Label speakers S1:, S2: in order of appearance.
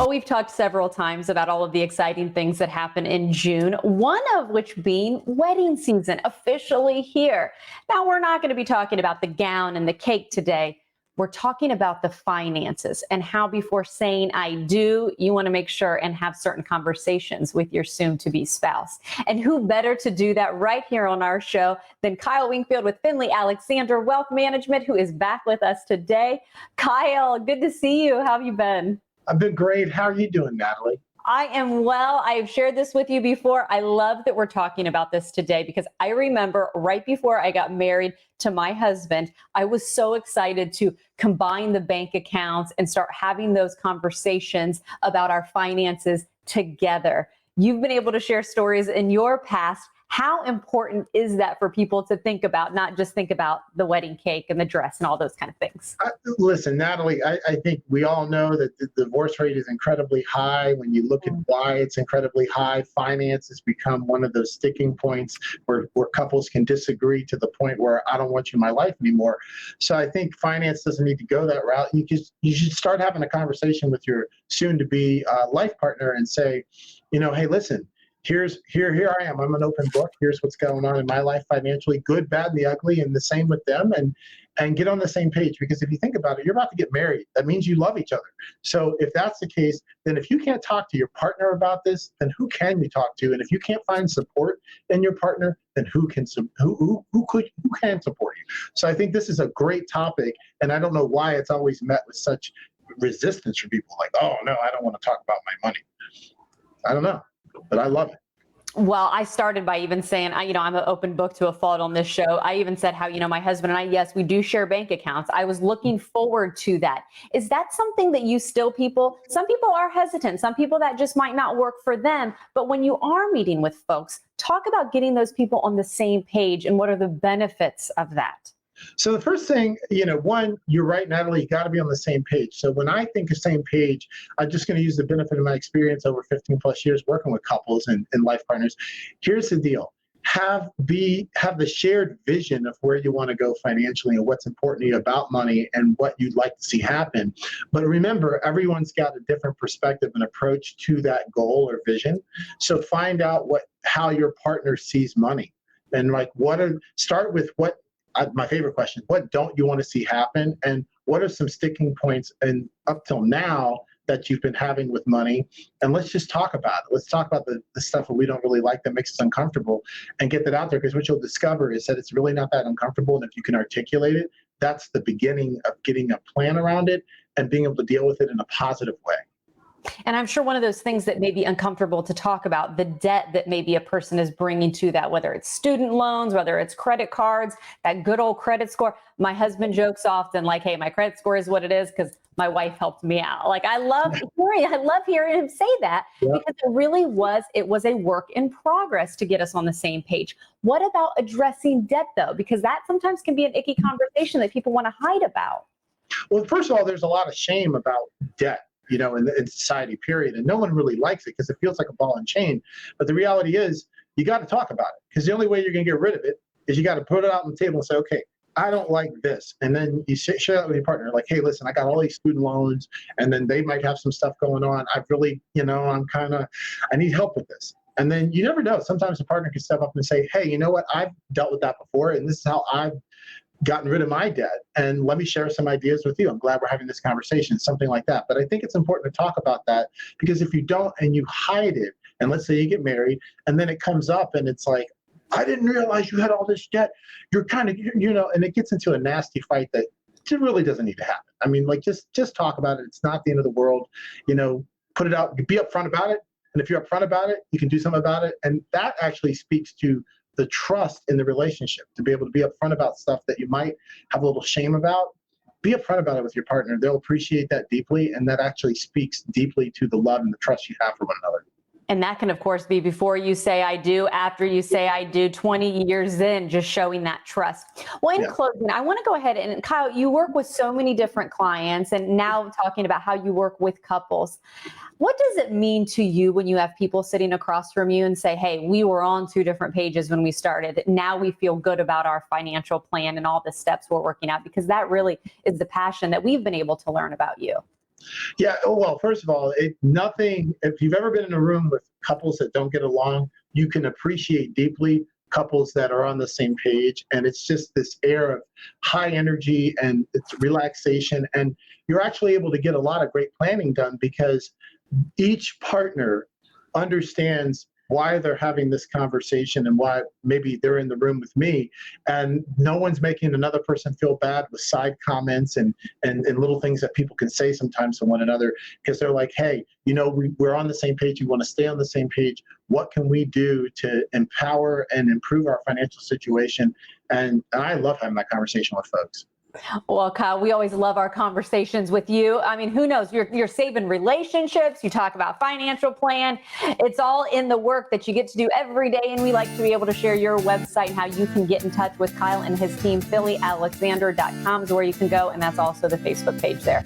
S1: Well, we've talked several times about all of the exciting things that happen in June, one of which being wedding season officially here. Now, we're not going to be talking about the gown and the cake today. We're talking about the finances and how before saying I do, you want to make sure and have certain conversations with your soon-to-be spouse. And who better to do that right here on our show than Kyle Wingfield with Finley Alexander Wealth Management, who is back with us today. Kyle, good to see you. How have you been?
S2: I've been great. How are you doing, Natalie?
S1: I am well. I have shared this with you before. I love that we're talking about this today because I remember right before I got married to my husband, I was so excited to combine the bank accounts and start having those conversations about our finances together. You've been able to share stories in your past. How important is that for people to think about, not just think about the wedding cake and the dress and all those kind of things?
S2: Listen, Natalie, I think we all know that the divorce rate is incredibly high. When you look at why it's incredibly high, finance has become one of those sticking points where couples can disagree to the point where I don't want you in my life anymore. So I think finance doesn't need to go that route. You should start having a conversation with your soon-to-be life partner and say, hey, listen, here I am. I'm an open book. Here's what's going on in my life financially, good, bad, and the ugly, and the same with them, and get on the same page. Because if you think about it, you're about to get married. That means you love each other. So if that's the case, then if you can't talk to your partner about this, then who can you talk to? And if you can't find support in your partner, then who can support you? So I think this is a great topic, and I don't know why it's always met with such resistance from people. Like, oh no, I don't want to talk about my money. I don't know. But I love it.
S1: Well, I started by even saying, I'm an open book to a fault on this show. I even said how, my husband and I, yes, we do share bank accounts. I was looking forward to that. Is that something that some people are hesitant, some people that just might not work for them. But when you are meeting with folks, talk about getting those people on the same page and what are the benefits of that?
S2: So the first thing, one, you're right, Natalie, you got to be on the same page. So when I think of same page, I'm just going to use the benefit of my experience over 15 plus years working with couples and life partners. Here's the deal. Have the shared vision of where you want to go financially and what's important to you about money and what you'd like to see happen. But remember, everyone's got a different perspective and approach to that goal or vision. So find out how your partner sees money and start with my favorite question, what don't you want to see happen? And what are some sticking points and up till now that you've been having with money? And let's just talk about it. Let's talk about the stuff that we don't really like that makes us uncomfortable and get that out there, because what you'll discover is that it's really not that uncomfortable. And if you can articulate it, that's the beginning of getting a plan around it and being able to deal with it in a positive way.
S1: And I'm sure one of those things that may be uncomfortable to talk about, the debt that maybe a person is bringing to that, whether it's student loans, whether it's credit cards, that good old credit score. My husband jokes often like, hey, my credit score is what it is because my wife helped me out. Like I love hearing him say that because it was a work in progress to get us on the same page. What about addressing debt though? Because that sometimes can be an icky conversation that people want to hide about.
S2: Well, first of all, there's a lot of shame about debt. In society, period. And no one really likes it because it feels like a ball and chain. But the reality is you got to talk about it, because the only way you're going to get rid of it is you got to put it out on the table and say, okay, I don't like this. And then you share that with your partner. Like, hey, listen, I got all these student loans, and then they might have some stuff going on. I've really, I need help with this. And then you never know. Sometimes a partner can step up and say, hey, you know what? I've dealt with that before, and this is how I've gotten rid of my debt, and let me share some ideas with you. I'm glad we're having this conversation, something like that. But I think it's important to talk about that, because if you don't and you hide it, and let's say you get married and then it comes up and it's like, I didn't realize you had all this debt. You're kind of, and it gets into a nasty fight that it really doesn't need to happen. I mean, just talk about it. It's not the end of the world. Put it out, be upfront about it. And if you're upfront about it, you can do something about it. And that actually speaks to the trust in the relationship, to be able to be upfront about stuff that you might have a little shame about. Be upfront about it with your partner. They'll appreciate that deeply, and that actually speaks deeply to the love and the trust you have for one another.
S1: And that can, of course, be before you say I do, after you say I do, 20 years in, just showing that trust. Well, in closing, I want to go ahead and Kyle, you work with so many different clients, and now talking about how you work with couples. What does it mean to you when you have people sitting across from you and say, hey, we were on 2 different pages when we started. Now we feel good about our financial plan and all the steps we're working out, because that really is the passion that we've been able to learn about you.
S2: Yeah. Oh, well, first of all, nothing, if you've ever been in a room with couples that don't get along, you can appreciate deeply couples that are on the same page. And it's just this air of high energy and it's relaxation. And you're actually able to get a lot of great planning done because each partner understands why they're having this conversation and why maybe they're in the room with me, and no one's making another person feel bad with side comments and little things that people can say sometimes to one another, because they're like, hey, we're on the same page, we want to stay on the same page, what can we do to empower and improve our financial situation? And I love having that conversation with folks.
S1: Well, Kyle, we always love our conversations with you. I mean, who knows? You're saving relationships. You talk about financial plan. It's all in the work that you get to do every day. And we like to be able to share your website and how you can get in touch with Kyle and his team. PhillyAlexander.com is where you can go. And that's also the Facebook page there.